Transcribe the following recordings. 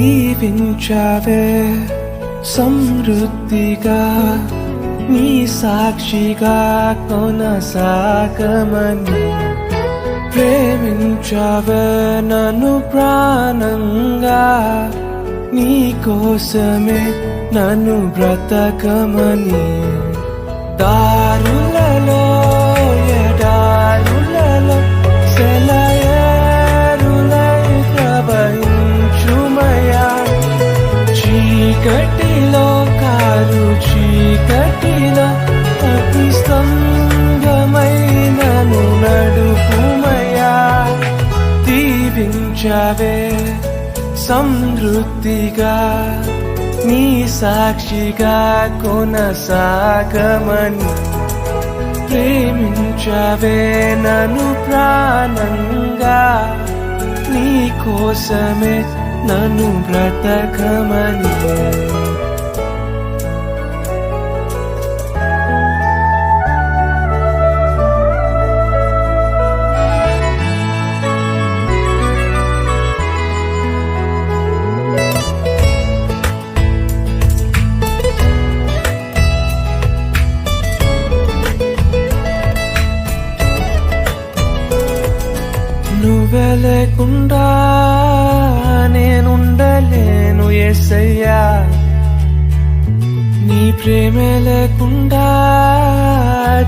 దీవించావే సమృద్ధిగా నీ సాక్షిగా కొనసాగమని ప్రేమించావే నన్ను ప్రాణంగా నీ కోసమే నన్ను బ్రతకమని దారులలో ఎడారులలో సెలయేరులై ప్రవహించుమయా చీకటిలో కారు చీకటిలో అతి స్తంభమైనను నడుపుమయా దీవించావే సమృద్ధిగా నీ సాక్షిగా కొనసాగమని ప్రేమించావే నన్ను ప్రాణంగా నీ కోసమే నన్ను బ్రతకమని నువ్వే లేకుండా నేనుండలేను యేసయ్యా నీ ప్రేమే లేకుండా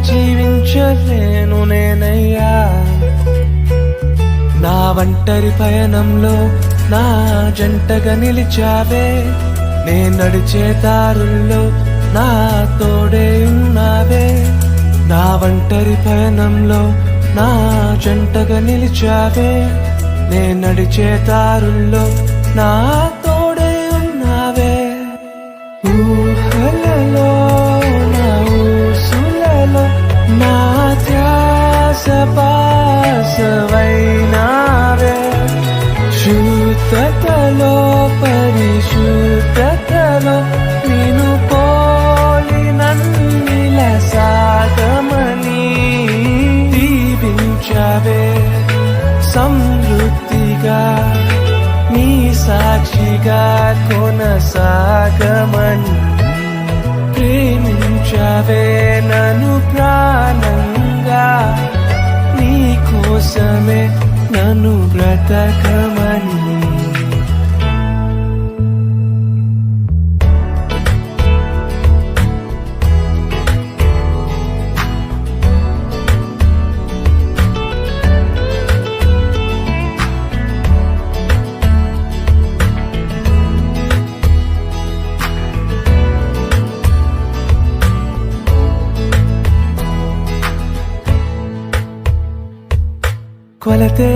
జీవించలేను నేనయ్యా నా ఒంటరి పయనంలో నా జంటగా నిలిచావే నే నడిచే దారుల్లో నా తోడే ఉన్నావే నా ఒంటరి పయనంలో నా జంటగా నిలిచావే నే నడిచే దారుల్లో నా తోడే ఉన్నావే ఊహలలో నా ఊసులలో నా ధ్యాస పాసవైనావే శుద్ధతలో పరిశుద్ధతలో నిన్ను పోలి నన్నిల సాగమని దీవించావే సమృద్ధిగా నీ సాక్షిగా కొనసాగమని ప్రేమించావే నన్ను ప్రాణంగా నీ కోసమే నన్ను బ్రతకమని కొలతే